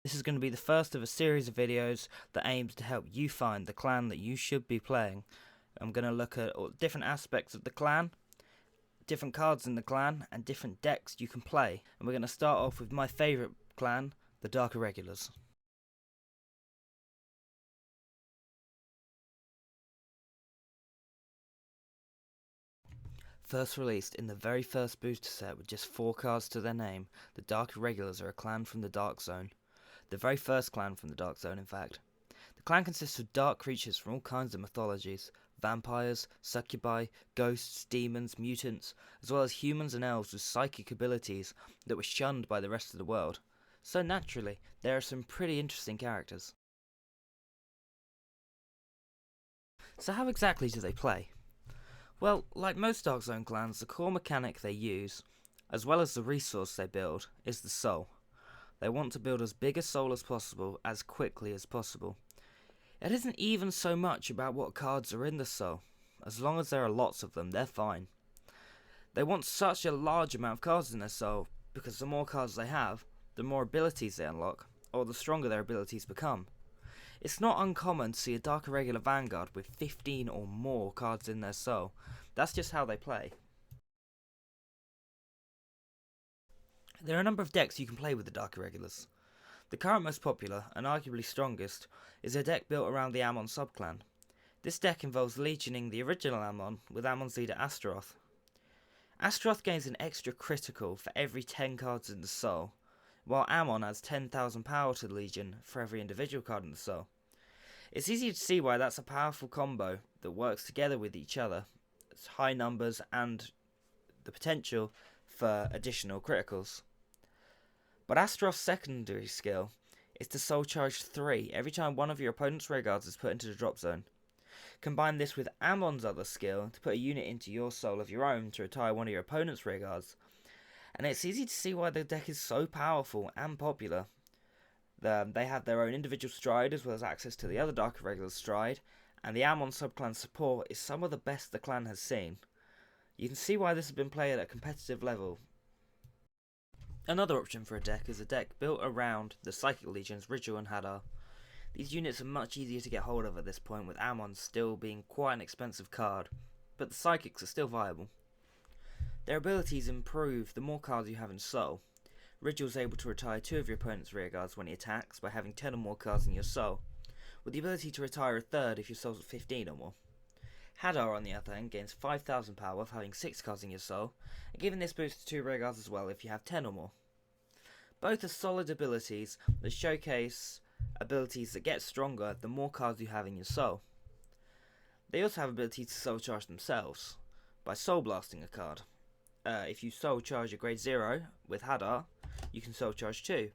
This is going to be the first of a series of videos that aims to help you find the clan that you should be playing. I'm going to look at all different aspects of the clan, different cards in the clan, and different decks you can play. And we're going to start off with my favourite clan, the Dark Irregulars. First released in the very first booster set with just 4 cards to their name, the Dark Irregulars are a clan from the Dark Zone. The very first clan from the Dark Zone, in fact. The clan consists of dark creatures from all kinds of mythologies: vampires, succubi, ghosts, demons, mutants, as well as humans and elves with psychic abilities that were shunned by the rest of the world. So naturally, there are some pretty interesting characters. So how exactly do they play? Well, like most Dark Zone clans, the core mechanic they use, as well as the resource they build, is the soul. They want to build as big a soul as possible, as quickly as possible. It isn't even so much about what cards are in the soul. As long as there are lots of them, they're fine. They want such a large amount of cards in their soul, because the more cards they have, the more abilities they unlock, or the stronger their abilities become. It's not uncommon to see a Dark Irregular Vanguard with 15 or more cards in their soul. That's just how they play. There are a number of decks you can play with the Dark Irregulars. The current most popular, and arguably strongest, is a deck built around the Ammon subclan. This deck involves legioning the original Ammon with Ammon's leader Astaroth. Astaroth gains an extra critical for every 10 cards in the soul, while Ammon adds 10,000 power to the legion for every individual card in the soul. It's easy to see why that's a powerful combo that works together with each other. It's high numbers and the potential for additional criticals. But Astaroth's secondary skill is to soul charge 3 every time one of your opponent's rearguards is put into the drop zone. Combine this with Ammon's other skill to put a unit into your soul of your own to retire one of your opponent's rearguards, and it's easy to see why the deck is so powerful and popular. They have their own individual stride as well as access to the other Dark Irregular stride, and the Ammon subclan support is some of the best the clan has seen. You can see why this has been played at a competitive level. Another option for a deck is a deck built around the Psychic Legions, Rigel and Hadar. These units are much easier to get hold of at this point, with Ammon still being quite an expensive card, but the Psychics are still viable. Their abilities improve the more cards you have in Soul. Rigel is able to retire 2 of your opponent's rearguards when he attacks by having 10 or more cards in your Soul, with the ability to retire a third if your Soul's at 15 or more. Hadar, on the other hand, gains 5,000 power for having 6 cards in your soul, and giving this boost to 2 rearguards as well if you have 10 or more. Both are solid abilities that showcase abilities that get stronger the more cards you have in your soul. They also have ability to soul charge themselves by soul blasting a card. If you soul charge a grade 0 with Hadar, you can soul charge 2,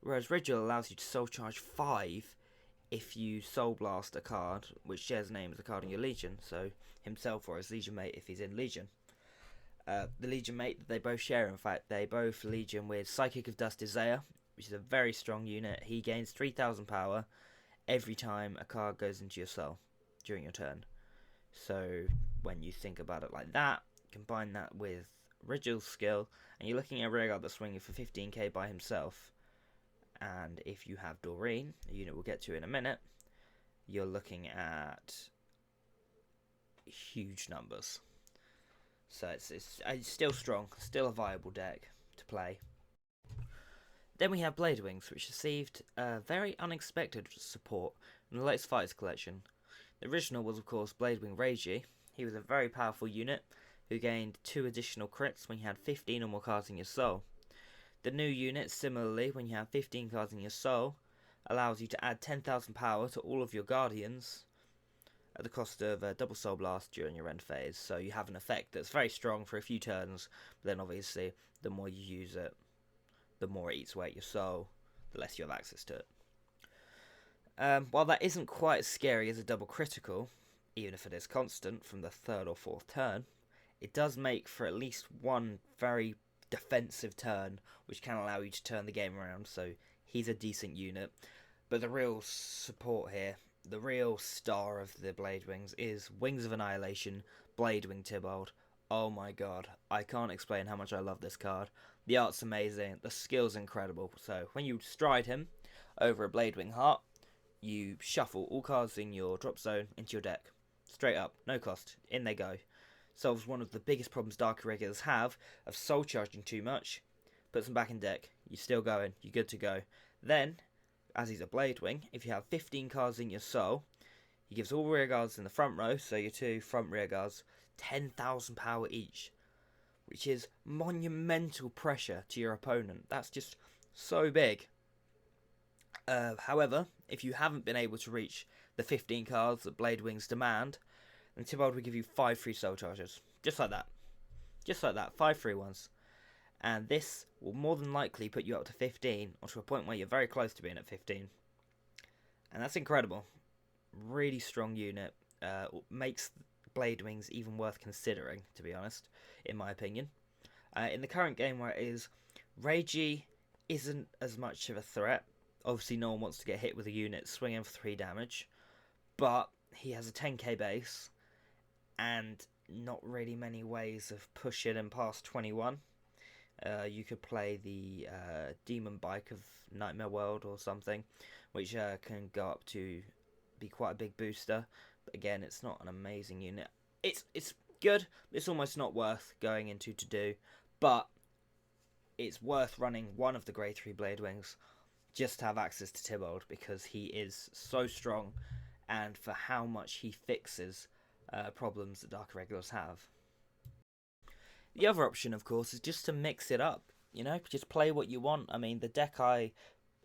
whereas Rigel allows you to soul charge 5 if you soul blast a card which shares a name as a card in your legion, so himself or his legion mate if he's in legion. The legion mate that they both share, in fact, they both legion with Psychic of Dust Isaiah, which is a very strong unit. He gains 3,000 power every time a card goes into your soul during your turn. So when you think about it like that, combine that with Rigel's skill, and you're looking at a rearguard that's swinging for 15k by himself. And if you have Doreen, a unit we'll get to in a minute, you're looking at huge numbers. So it's still strong, still a viable deck to play. Then we have Blade Wings, which received very unexpected support in the latest Fighters collection. The original was, of course, Blade Wing Reiji. He was a very powerful unit who gained 2 additional crits when you had 15 or more cards in your soul. The new unit, similarly, when you have 15 cards in your soul, allows you to add 10,000 power to all of your guardians at the cost of a double soul blast during your end phase. So you have an effect that's very strong for a few turns, but then obviously the more you use it, the more it eats away at your soul, the less you have access to it. While that isn't quite as scary as a double critical, even if it is constant from the 3rd or 4th turn, it does make for at least one very defensive turn, which can allow you to turn the game around, so he's a decent unit. But the real support here, the real star of the Blade Wings, is Wings of Annihilation, Blade Wing Tybalt. Oh my god, I can't explain how much I love this card. The art's amazing, the skill's incredible, so when you stride him, over a Bladewing Heart, you shuffle all cards in your drop zone into your deck. Straight up, no cost, in they go. Solves one of the biggest problems Dark Irregulars have of soul charging too much. Puts them back in deck, you're still going, you're good to go. Then, as he's a Bladewing, if you have 15 cards in your soul, he gives all rear guards in the front row, so your 2 front rear guards, 10,000 power each, which is monumental pressure to your opponent. That's just so big. However, if you haven't been able to reach the 15 cards that Bladewings demand, then Tybalt will give you 5 free soul charges. Just like that. Just like that. 5 free ones. And this will more than likely put you up to 15, or to a point where you're very close to being at 15. And that's incredible. Really strong unit. Makes Bladewings even worth considering, to be honest, in my opinion. In the current game where it is, Reiji isn't as much of a threat. Obviously, no one wants to get hit with a unit swinging for 3 damage. But he has a 10k base, and not really many ways of pushing him past 21. You could play the Demon Bike of Nightmare World or something, which can go up to be quite a big booster. But again, it's not an amazing unit. It's good. It's almost not worth going into to do, but it's worth running one of the Grade 3 Bladewings just to have access to Tybalt, because he is so strong, and for how much he fixes problems that Dark Irregulars have. The other option, of course, is just to mix it up. You know, just play what you want. I mean, the deck I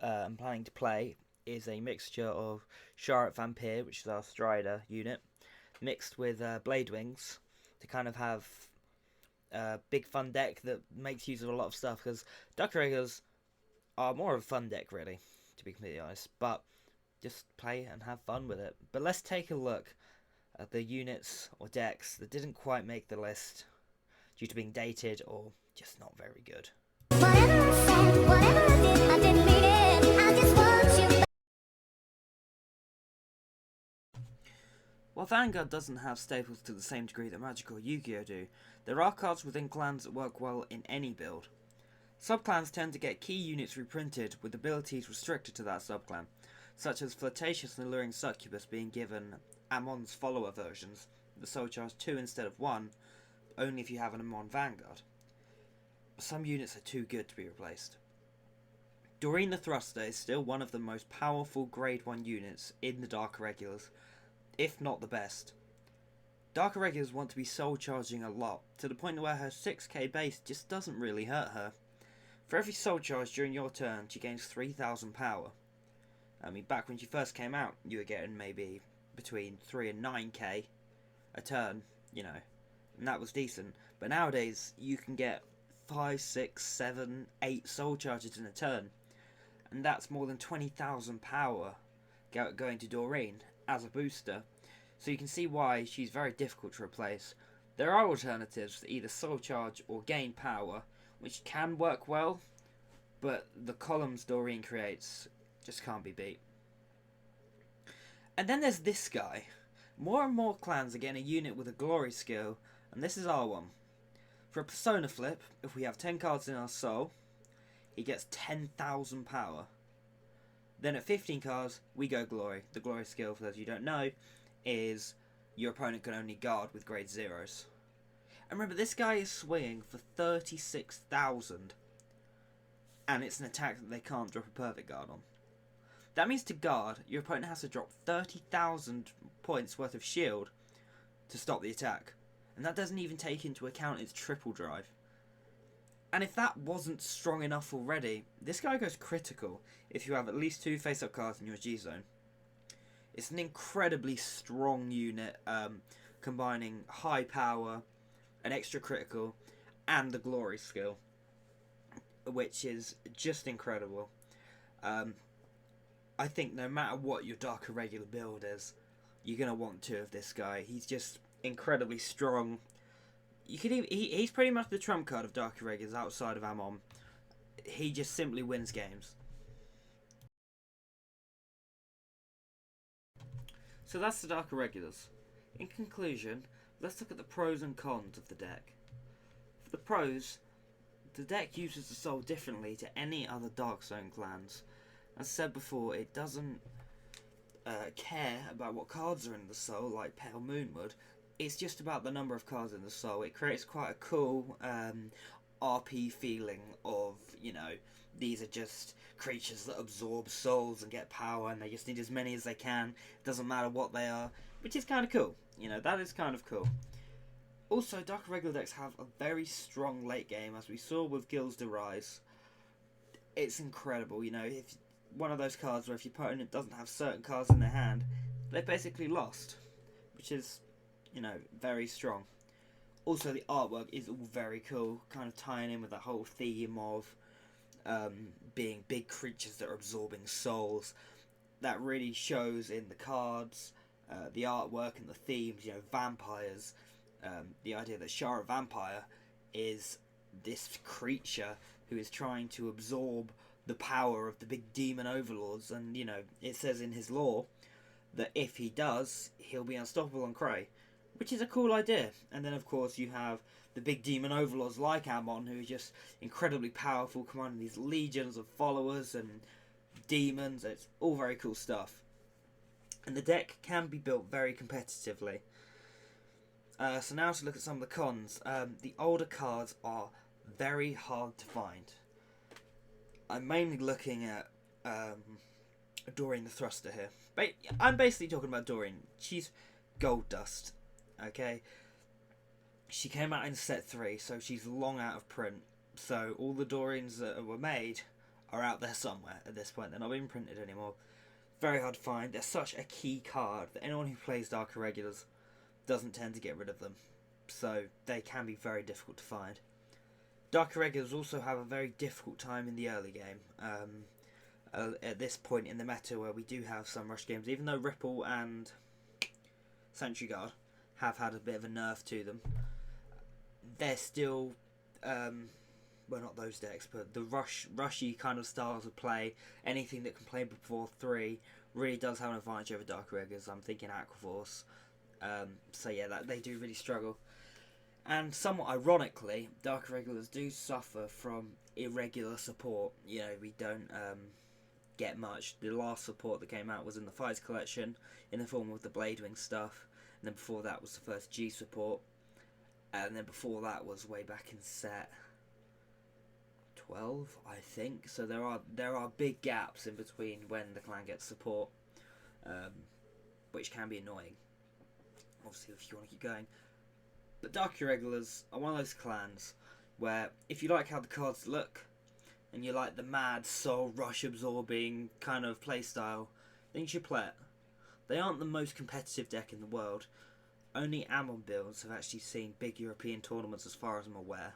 am planning to play is a mixture of Cardfight Vanguard, which is our Strider unit, mixed with Bladewings, to kind of have a big fun deck that makes use of a lot of stuff, because Dark Irregulars are more of a fun deck, really, to be completely honest, but just play and have fun with it. But let's take a look at the units or decks that didn't quite make the list due to being dated or just not very good. While Vanguard doesn't have staples to the same degree that Magic or Yu-Gi-Oh do, there are cards within clans that work well in any build. Subclans tend to get key units reprinted with abilities restricted to that subclan, such as Flirtatious and Alluring Succubus being given Amon's follower versions, the soul charge 2 instead of 1, only if you have an Amon Vanguard. Some units are too good to be replaced. Doreen the Thruster is still one of the most powerful Grade 1 units in the Dark Irregulars, if not the best. Dark Irregulars want to be soul charging a lot, to the point where her 6k base just doesn't really hurt her. For every soul charge during your turn, she gains 3,000 power. I mean, back when she first came out, you were getting maybe between 3 and 9k a turn, you know, and that was decent. But nowadays, you can get 5, 6, 7, 8 soul charges in a turn, and that's more than 20,000 power going to Doreen as a booster. So you can see why she's very difficult to replace. There are alternatives to either soul charge or gain power, which can work well, but the columns Doreen creates just can't be beat. And then there's this guy. More and more clans are getting a unit with a glory skill, and this is our one. For a persona flip, if we have 10 cards in our soul, he gets 10,000 power. Then at 15 cards, we go glory. The glory skill, for those of you who don't know, is your opponent can only guard with grade 0s. And remember, this guy is swinging for 36,000, and it's an attack that they can't drop a perfect guard on. That means to guard, your opponent has to drop 30,000 points worth of shield to stop the attack. And that doesn't even take into account its triple drive. And if that wasn't strong enough already, this guy goes critical if you have at least 2 face-up cards in your G-zone. It's an incredibly strong unit, combining high power, an extra critical, and the glory skill, which is just incredible. I think no matter what your Dark Irregular build is, you're going to want 2 of this guy. He's just incredibly strong. You could even, he's pretty much the trump card of Dark Irregulars outside of Amon. He just simply wins games. So that's the Dark Irregulars. In conclusion, let's look at the pros and cons of the deck. For the pros, the deck uses the soul differently to any other Dark Zone clans. As said before, it doesn't care about what cards are in the soul, like Pale Moonwood. It's just about the number of cards in the soul. It creates quite a cool RP feeling of, you know, these are just creatures that absorb souls and get power, and they just need as many as they can. It doesn't matter what they are, which is kind of cool. You know, that is kind of cool. Also, Dark Irregular decks have a very strong late game, as we saw with Guilds de Rise. It's incredible, you know, if one of those cards where if your opponent doesn't have certain cards in their hand, they're basically lost, which is, you know, very strong. Also, the artwork is all very cool, kind of tying in with the whole theme of being big creatures that are absorbing souls. That really shows in the cards, the artwork and the themes, you know, vampires. The idea that Shara Vampire is this creature who is trying to absorb the power of the big demon overlords, and, you know, it says in his lore that if he does, he'll be unstoppable on Cray, which is a cool idea. And then, of course, you have the big demon overlords like Ammon, who is just incredibly powerful, commanding these legions of followers and demons. It's all very cool stuff. And the deck can be built very competitively. So now to look at some of the cons. The older cards are very hard to find. I'm mainly looking at Doreen the Thruster here. I'm basically talking about Doreen. She's gold dust, okay? She came out in set 3, so she's long out of print. So all the Doreens that were made are out there somewhere at this point. They're not being printed anymore. Very hard to find. They're such a key card that anyone who plays Dark Irregulars doesn't tend to get rid of them. So they can be very difficult to find. Dark Irregulars also have a very difficult time in the early game. At this point in the meta where we do have some rush games, even though Ripple and Sentry Guard have had a bit of a nerf to them, they're still, well, not those decks, but the rushy kind of styles of play, anything that can play before 3 really does have an advantage over Dark Irregulars. I'm thinking Aquaforce. So yeah, they do really struggle. And somewhat ironically, Dark Irregulars do suffer from irregular support. You know, we don't get much. The last support that came out was in the Fights collection, in the form of the Bladewing stuff. And then before that was the first G support. And then before that was way back in set 12, I think. So there are big gaps in between when the clan gets support, which can be annoying, obviously, if you want to keep going. But Dark Irregulars are one of those clans where if you like how the cards look, and you like the mad soul rush absorbing kind of playstyle, then you should play it. They aren't the most competitive deck in the world. Only Ammon builds have actually seen big European tournaments as far as I'm aware.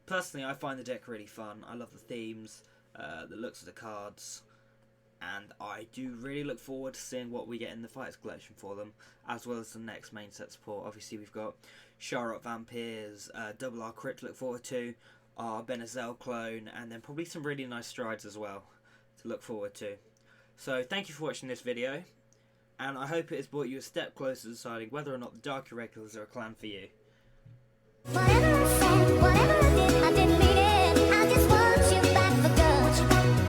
Personally, I find the deck really fun. I love the themes, the looks of the cards, and I do really look forward to seeing what we get in the Fights collection for them, as well as the next main set support. Obviously, we've got Charlotte Vampires, Double R Crit to look forward to, our Benazel clone, and then probably some really nice strides as well to look forward to. So, thank you for watching this video, and I hope it has brought you a step closer to deciding whether or not the Dark Irregulars are a clan for you. Whatever I said, whatever